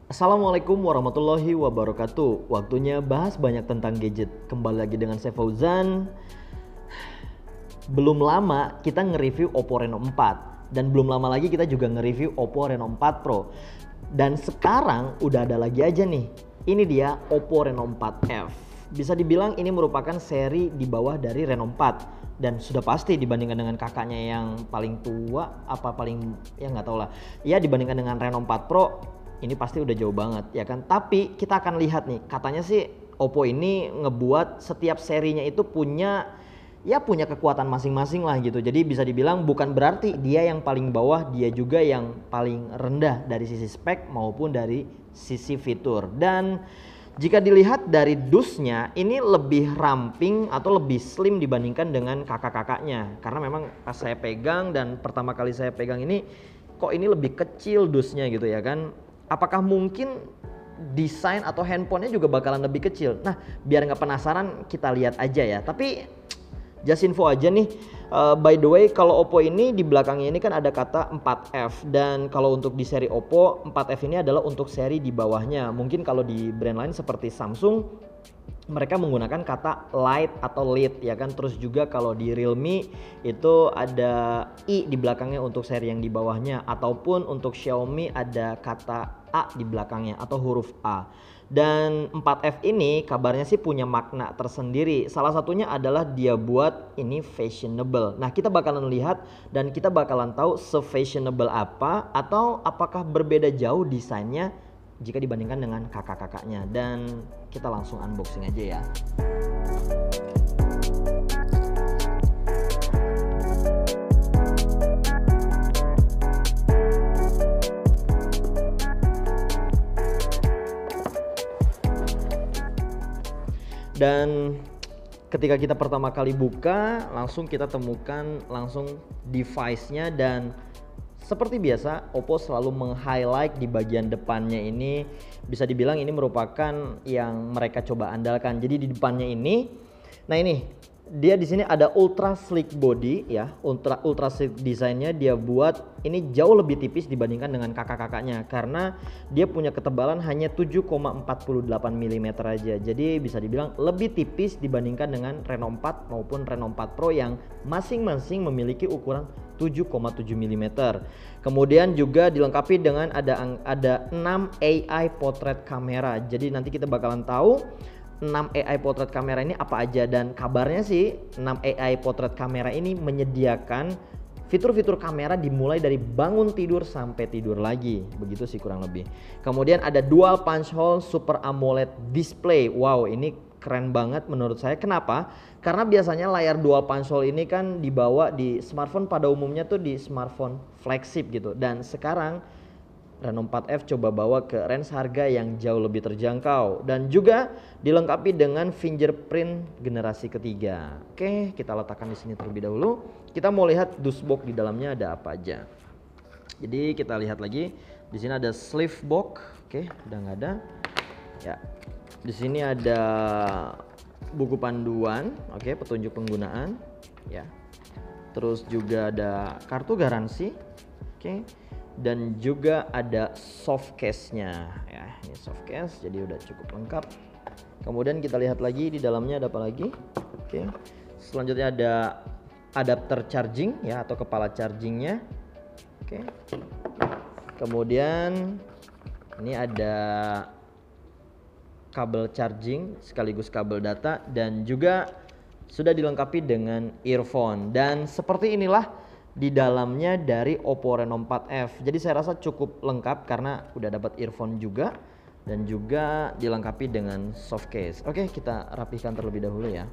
Assalamualaikum warahmatullahi wabarakatuh. Waktunya bahas banyak tentang gadget. Kembali lagi dengan saya Fauzan. Belum lama kita nge-review Oppo Reno 4 dan belum lama lagi kita juga nge-review Oppo Reno 4 Pro. Dan sekarang udah ada lagi aja nih. Ini dia Oppo Reno 4F. Bisa dibilang ini merupakan seri di bawah dari Reno 4 dan sudah pasti dibandingkan dengan kakaknya yang paling tua apa paling ya nggak tahu lah. Ya dibandingkan dengan Reno 4 Pro ini pasti udah jauh banget ya kan. Tapi kita akan lihat nih, katanya sih Oppo ini ngebuat setiap serinya itu punya kekuatan masing-masing lah gitu. Jadi bisa dibilang bukan berarti dia yang paling bawah, dia juga yang paling rendah dari sisi spek maupun dari sisi fitur. Dan jika dilihat dari dusnya ini lebih ramping atau lebih slim dibandingkan dengan kakak-kakaknya. Karena memang pas saya pegang dan pertama kali saya pegang ini kok ini lebih kecil dusnya gitu ya kan. Apakah mungkin desain atau handphonenya juga bakalan lebih kecil? Nah, biar nggak penasaran kita lihat aja ya. Tapi just info aja nih, by the way kalau Oppo ini di belakangnya ini kan ada kata 4F. Dan kalau untuk di seri Oppo 4F ini adalah untuk seri di bawahnya. Mungkin kalau di brand lain seperti Samsung mereka menggunakan kata light atau lit ya kan. Terus juga kalau di Realme itu ada i di belakangnya untuk seri yang di bawahnya, ataupun untuk Xiaomi ada kata a di belakangnya atau huruf a. Dan 4F ini kabarnya sih punya makna tersendiri. Salah satunya adalah dia buat ini fashionable. Nah, kita bakalan lihat dan kita bakalan tahu se-fashionable apa atau apakah berbeda jauh desainnya jika dibandingkan dengan kakak-kakaknya. Dan kita langsung unboxing aja ya. Dan ketika kita pertama kali buka, langsung kita temukan langsung device-nya. Dan seperti biasa, Oppo selalu meng-highlight di bagian depannya ini. Bisa dibilang ini merupakan yang mereka coba andalkan. Jadi di depannya ini, nah ini dia di sini ada ultra sleek body ya, ultra sleek desainnya dia buat ini jauh lebih tipis dibandingkan dengan kakak-kakaknya karena dia punya ketebalan hanya 7,48 mm aja. Jadi bisa dibilang lebih tipis dibandingkan dengan Reno 4 maupun Reno 4 Pro yang masing-masing memiliki ukuran 7,7 mm. Kemudian juga dilengkapi dengan ada 6 AI portrait kamera. Jadi nanti kita bakalan tahu 6 AI portrait kamera ini apa aja. Dan kabarnya sih 6 AI portrait kamera ini menyediakan fitur-fitur kamera dimulai dari bangun tidur sampai tidur lagi. Begitu sih kurang lebih. Kemudian ada dual punch hole super AMOLED display. Wow, ini keren banget menurut saya. Kenapa? Karena biasanya layar dual punch hole ini kan dibawa di smartphone pada umumnya tuh di smartphone flagship gitu. Dan sekarang Reno 4F coba bawa ke range harga yang jauh lebih terjangkau dan juga dilengkapi dengan fingerprint generasi ketiga. Oke, kita letakkan di sini terlebih dahulu. Kita mau lihat dusbox di dalamnya ada apa aja. Jadi kita lihat lagi. Di sini ada sleeve box. Oke, udah nggak ada. Ya. Di sini ada buku panduan. Oke, petunjuk penggunaan. Ya. Terus juga ada kartu garansi. Oke. Dan juga ada soft case-nya ya, ini soft case jadi udah cukup lengkap. Kemudian kita lihat lagi di dalamnya ada apa lagi. Oke. Selanjutnya ada adapter charging ya atau kepala chargingnya. Oke. Kemudian ini ada kabel charging sekaligus kabel data dan juga sudah dilengkapi dengan earphone. Dan seperti inilah di dalamnya dari Oppo Reno 4F. Jadi saya rasa cukup lengkap karena udah dapat earphone juga dan juga dilengkapi dengan soft case. Oke, kita rapihkan terlebih dahulu ya.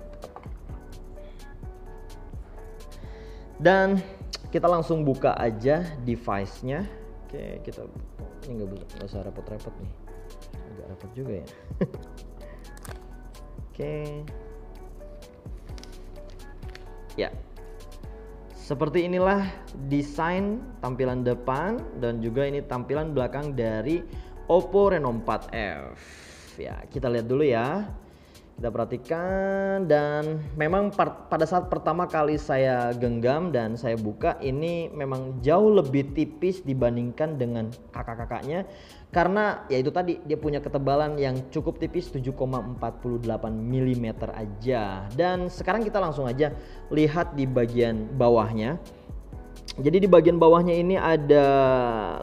Dan kita langsung buka aja device-nya. Oke, kita ini nggak usah repot-repot nih. Agak repot juga ya. Oke. Ya. Seperti inilah desain tampilan depan dan juga ini tampilan belakang dari Oppo Reno 4F. Ya, kita lihat dulu ya. Kita perhatikan, dan memang pada saat pertama kali saya genggam dan saya buka, ini memang jauh lebih tipis dibandingkan dengan kakak-kakaknya. Karena ya itu tadi, dia punya ketebalan yang cukup tipis 7,48 mm aja. Dan sekarang kita langsung aja lihat di bagian bawahnya. Jadi di bagian bawahnya ini ada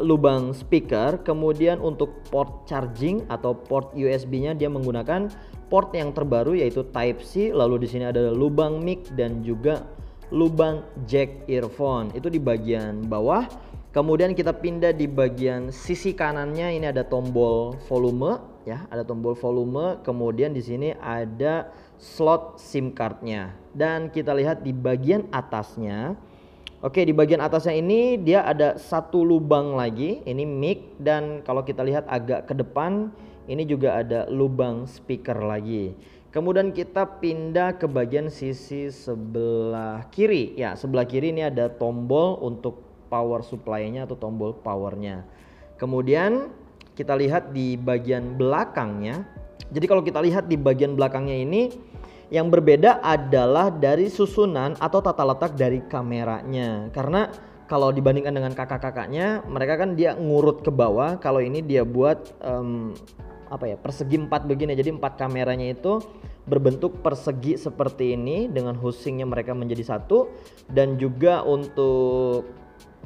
lubang speaker, kemudian untuk port charging atau port USB-nya dia menggunakan port yang terbaru yaitu Type C. Lalu di sini ada lubang mic dan juga lubang jack earphone. Itu di bagian bawah. Kemudian kita pindah di bagian sisi kanannya, ini ada tombol volume ya, ada tombol volume. Kemudian di sini ada slot SIM cardnya. Dan kita lihat di bagian atasnya. Oke, di bagian atasnya ini dia ada satu lubang lagi, ini mic, dan kalau kita lihat agak ke depan ini juga ada lubang speaker lagi. Kemudian kita pindah ke bagian sisi sebelah kiri. Ya, sebelah kiri ini ada tombol untuk power supply-nya atau tombol powernya. Kemudian kita lihat di bagian belakangnya. Jadi kalau kita lihat di bagian belakangnya ini, yang berbeda adalah dari susunan atau tata letak dari kameranya. Karena kalau dibandingkan dengan kakak-kakaknya, mereka kan dia ngurut ke bawah. Kalau ini dia buat persegi 4 begini. Jadi 4 kameranya itu berbentuk persegi seperti ini dengan housingnya mereka menjadi satu. Dan juga untuk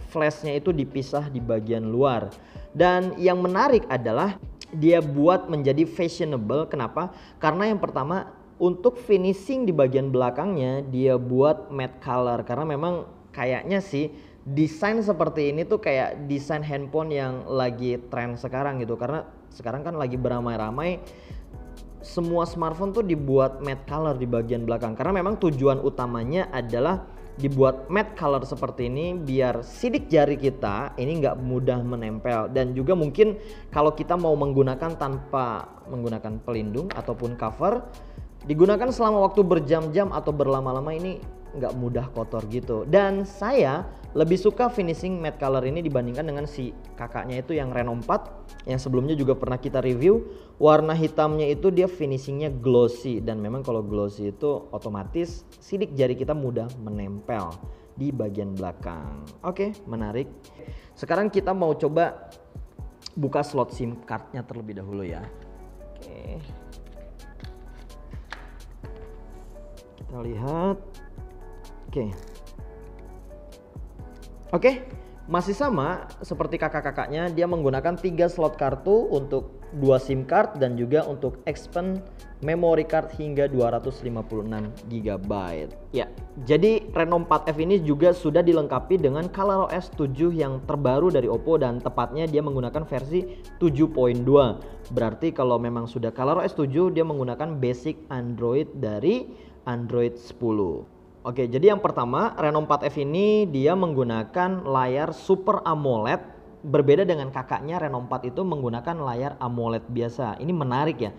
flashnya itu dipisah di bagian luar. Dan yang menarik adalah dia buat menjadi fashionable. Kenapa? Karena yang pertama, untuk finishing di bagian belakangnya dia buat matte color. Karena memang kayaknya sih desain seperti ini tuh kayak desain handphone yang lagi tren sekarang gitu. Karena sekarang kan lagi beramai-ramai semua smartphone tuh dibuat matte color di bagian belakang. Karena memang tujuan utamanya adalah dibuat matte color seperti ini biar sidik jari kita ini nggak mudah menempel. Dan juga mungkin kalau kita mau menggunakan tanpa menggunakan pelindung ataupun cover, digunakan selama waktu berjam-jam atau berlama-lama, ini nggak mudah kotor gitu. Dan saya lebih suka finishing matte color ini dibandingkan dengan si kakaknya itu yang Reno 4 yang sebelumnya juga pernah kita review. Warna hitamnya itu dia finishingnya glossy, dan memang kalau glossy itu otomatis sidik jari kita mudah menempel di bagian belakang. Oke, menarik. Sekarang kita mau coba buka slot SIM cardnya terlebih dahulu ya. Oke. Kita lihat. Oke, masih sama seperti kakak-kakaknya, dia menggunakan 3 slot kartu untuk 2 SIM card dan juga untuk expand memory card hingga 256 GB. Ya, jadi Reno 4F ini juga sudah dilengkapi dengan ColorOS 7 yang terbaru dari Oppo, dan tepatnya dia menggunakan versi 7.2. Berarti kalau memang sudah ColorOS 7, dia menggunakan basic Android dari Android 10. Oke, jadi yang pertama, Reno 4F ini dia menggunakan layar Super AMOLED. Berbeda dengan kakaknya, Reno 4 itu menggunakan layar AMOLED biasa. Ini menarik ya.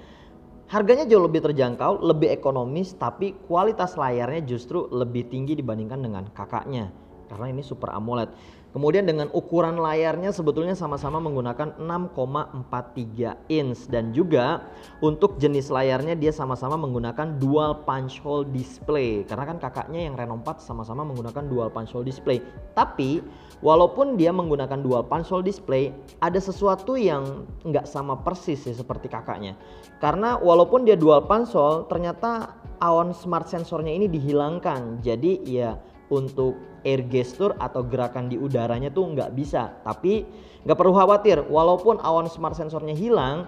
Harganya jauh lebih terjangkau, lebih ekonomis, tapi kualitas layarnya justru lebih tinggi dibandingkan dengan kakaknya. Karena ini Super AMOLED. Kemudian dengan ukuran layarnya sebetulnya sama-sama menggunakan 6,43 inch. Dan juga untuk jenis layarnya dia sama-sama menggunakan dual punch hole display. Karena kan kakaknya yang Reno 4 sama-sama menggunakan dual punch hole display. Tapi walaupun dia menggunakan dual punch hole display, ada sesuatu yang nggak sama persis sih seperti kakaknya. Karena walaupun dia dual punch hole, ternyata awan smart sensornya ini dihilangkan. Jadi ya untuk air gesture atau gerakan di udaranya tuh nggak bisa. Tapi nggak perlu khawatir, walaupun awan smart sensornya hilang,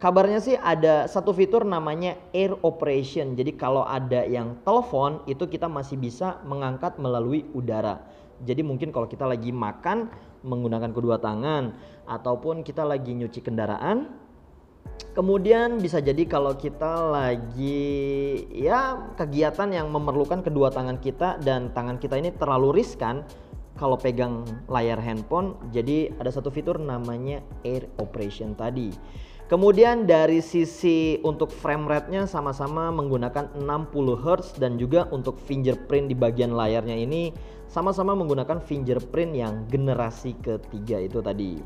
kabarnya sih ada satu fitur namanya air operation. Jadi kalau ada yang telepon itu kita masih bisa mengangkat melalui udara. Jadi mungkin kalau kita lagi makan menggunakan kedua tangan, ataupun kita lagi nyuci kendaraan. Kemudian bisa jadi kalau kita lagi ya kegiatan yang memerlukan kedua tangan kita dan tangan kita ini terlalu riskan kalau pegang layar handphone, jadi ada satu fitur namanya air operation tadi. Kemudian dari sisi untuk frame rate-nya sama-sama menggunakan 60 Hz, dan juga untuk fingerprint di bagian layarnya ini sama-sama menggunakan fingerprint yang generasi ketiga itu tadi.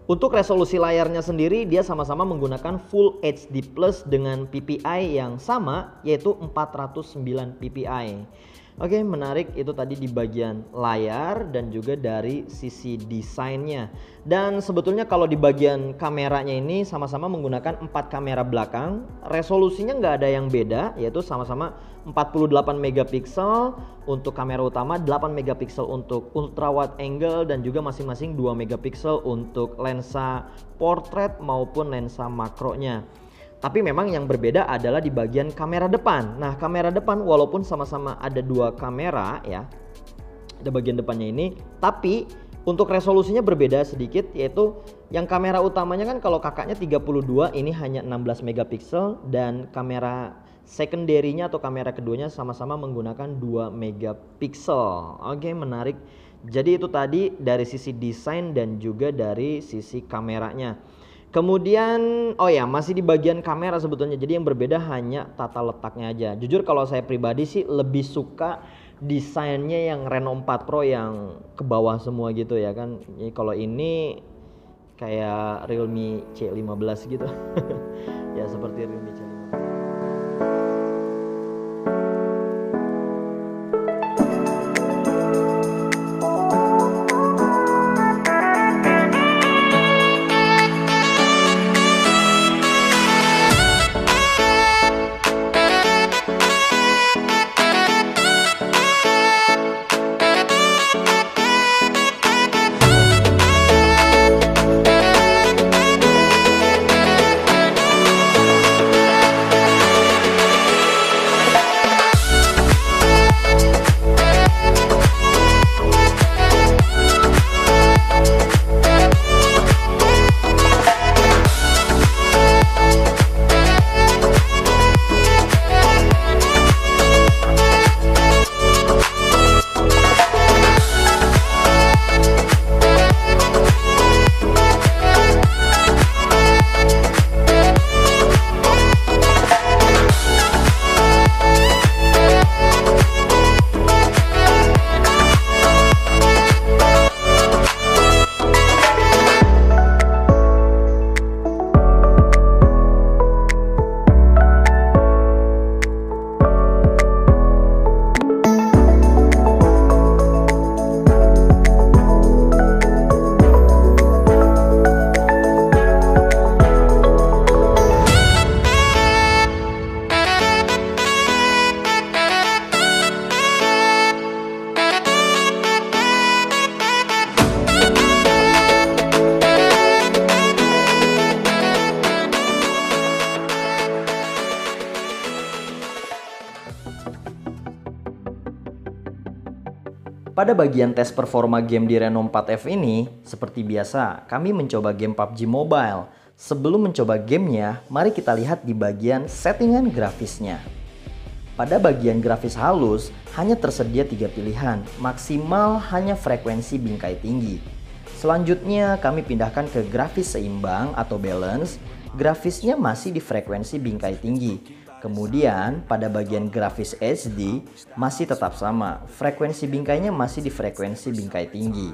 Untuk resolusi layarnya sendiri dia sama-sama menggunakan Full HD Plus dengan PPI yang sama, yaitu 409 PPI. Oke, menarik itu tadi di bagian layar dan juga dari sisi desainnya. Dan sebetulnya kalau di bagian kameranya ini sama-sama menggunakan 4 kamera belakang. Resolusinya nggak ada yang beda, yaitu sama-sama 48 megapiksel untuk kamera utama, 8 megapiksel untuk ultra wide angle, dan juga masing-masing 2 megapiksel untuk lensa portrait maupun lensa makronya. Tapi memang yang berbeda adalah di bagian kamera depan. Nah, kamera depan walaupun sama-sama ada 2 kamera ya, ada bagian depannya ini, tapi untuk resolusinya berbeda sedikit, yaitu yang kamera utamanya kan kalau kakaknya 32, ini hanya 16 megapiksel, dan kamera secondary-nya atau kamera keduanya sama-sama menggunakan 2 megapiksel. Oke, menarik. Jadi itu tadi dari sisi desain dan juga dari sisi kameranya. Kemudian oh ya, masih di bagian kamera sebetulnya. Jadi yang berbeda hanya tata letaknya aja. Jujur kalau saya pribadi sih lebih suka desainnya yang Reno 4 Pro yang ke bawah semua gitu ya kan. Jadi kalau ini kayak Realme C15 gitu. Ya seperti Realme C15. Pada bagian tes performa game di Reno 4F ini, seperti biasa, kami mencoba game PUBG Mobile. Sebelum mencoba gamenya, mari kita lihat di bagian settingan grafisnya. Pada bagian grafis halus, hanya tersedia 3 pilihan, maksimal hanya frekuensi bingkai tinggi. Selanjutnya, kami pindahkan ke grafis seimbang atau balance, grafisnya masih di frekuensi bingkai tinggi. Kemudian pada bagian grafis HD masih tetap sama, frekuensi bingkainya masih di frekuensi bingkai tinggi.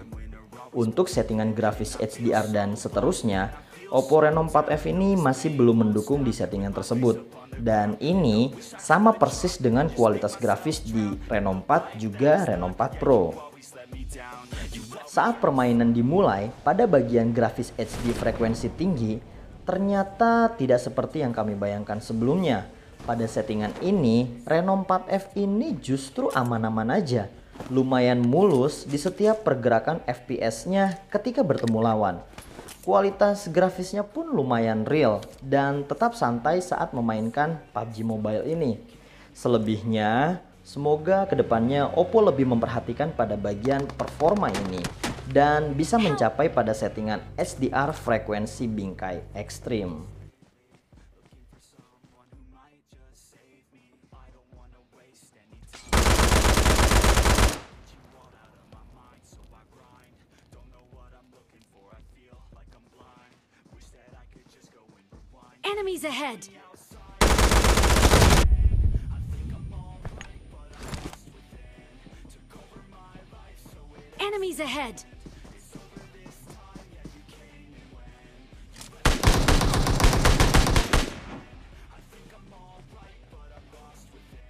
Untuk settingan grafis HDR dan seterusnya, Oppo Reno 4F ini masih belum mendukung di settingan tersebut. Dan ini sama persis dengan kualitas grafis di Reno 4 juga Reno 4 Pro. Saat permainan dimulai, pada bagian grafis HD frekuensi tinggi, ternyata tidak seperti yang kami bayangkan sebelumnya. Pada settingan ini, Reno 4F ini justru aman-aman aja. Lumayan mulus di setiap pergerakan FPS-nya ketika bertemu lawan. Kualitas grafisnya pun lumayan real dan tetap santai saat memainkan PUBG Mobile ini. Selebihnya, semoga kedepannya Oppo lebih memperhatikan pada bagian performa ini dan bisa mencapai pada settingan HDR frekuensi bingkai ekstrim. Enemies ahead! Enemies ahead!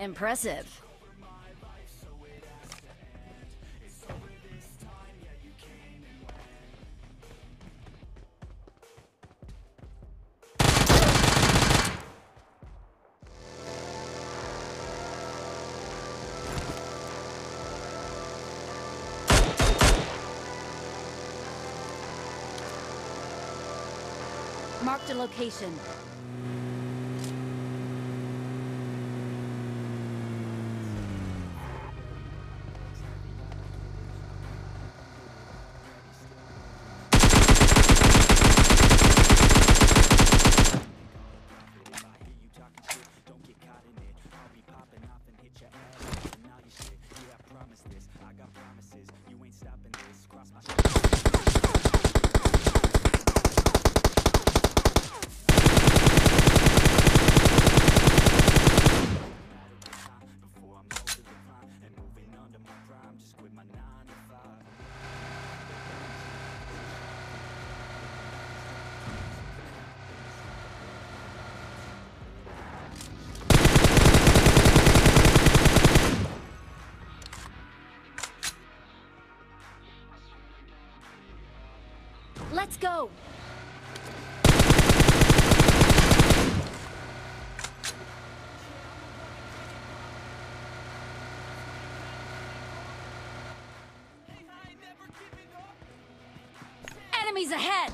Impressive. Marked a location. Let's go! Enemies ahead!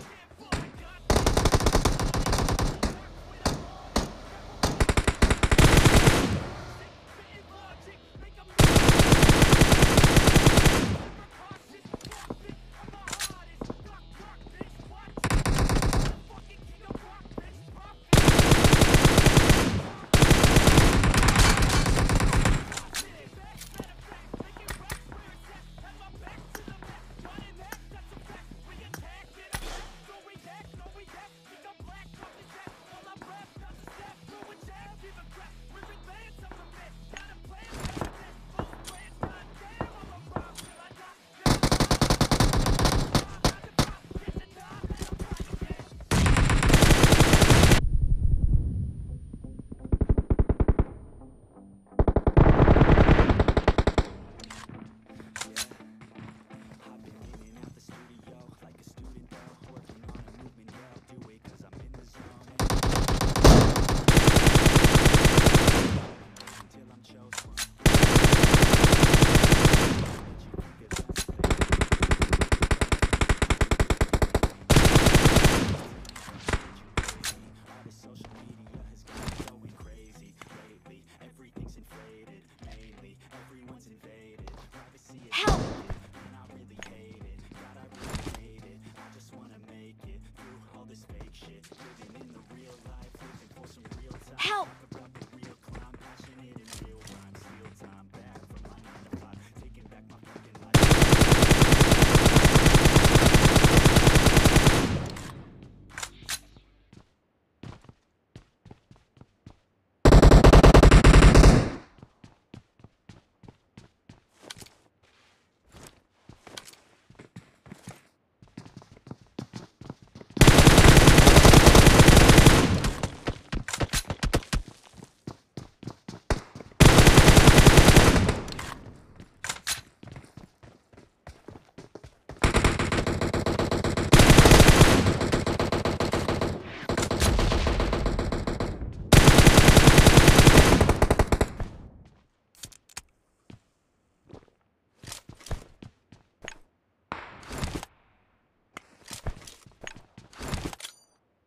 Help!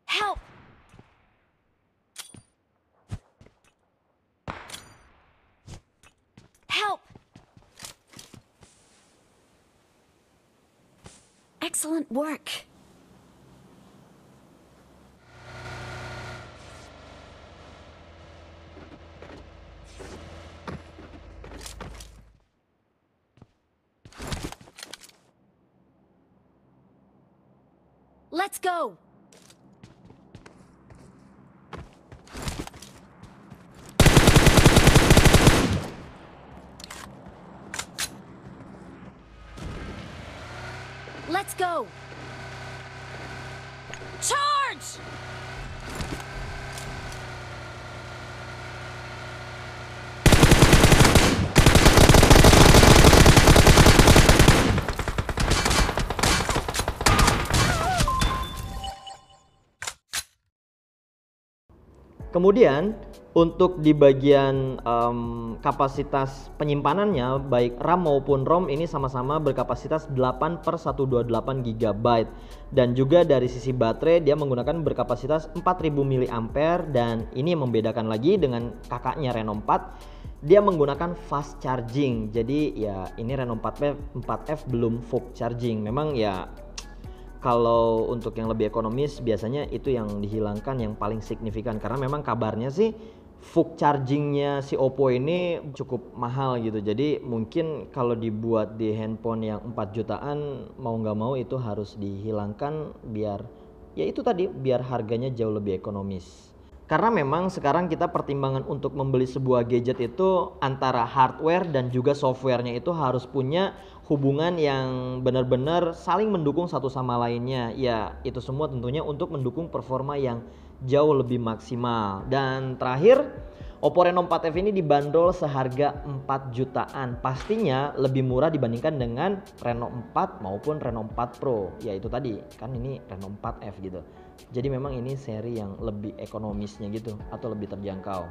Help! Help! Excellent work. Let's go! Let's go! Charge! Kemudian untuk di bagian kapasitas penyimpanannya baik RAM maupun ROM ini sama-sama berkapasitas 8/128 GB, dan juga dari sisi baterai dia menggunakan berkapasitas 4000 mAh, dan ini yang membedakan lagi dengan kakaknya Reno 4, dia menggunakan fast charging. Jadi ya ini Reno 4F belum fast charging. Memang ya kalau untuk yang lebih ekonomis biasanya itu yang dihilangkan yang paling signifikan, karena memang kabarnya sih fast chargingnya si Oppo ini cukup mahal gitu. Jadi mungkin kalau dibuat di handphone yang 4 jutaan mau nggak mau itu harus dihilangkan biar ya itu tadi, biar harganya jauh lebih ekonomis. Karena memang sekarang kita pertimbangan untuk membeli sebuah gadget itu antara hardware dan juga softwarenya itu harus punya hubungan yang benar-benar saling mendukung satu sama lainnya. Ya itu semua tentunya untuk mendukung performa yang jauh lebih maksimal. Dan terakhir, Oppo Reno 4F ini dibanderol seharga 4 jutaan. Pastinya lebih murah dibandingkan dengan Reno 4 maupun Reno 4 Pro. Ya itu tadi, kan ini Reno 4F gitu. Jadi memang ini seri yang lebih ekonomisnya gitu atau lebih terjangkau.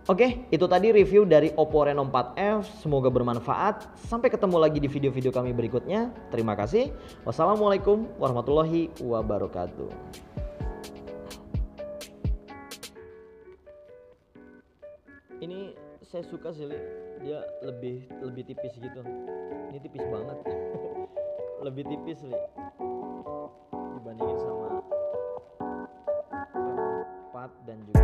Oke, itu tadi review dari Oppo Reno 4F. Semoga bermanfaat. Sampai ketemu lagi di video-video kami berikutnya. Terima kasih. Wassalamualaikum warahmatullahi wabarakatuh. Ini saya suka sih, dia lebih tipis gitu. Ini tipis banget. Lebih tipis, Li, dibandingin sama Reno 4 dan juga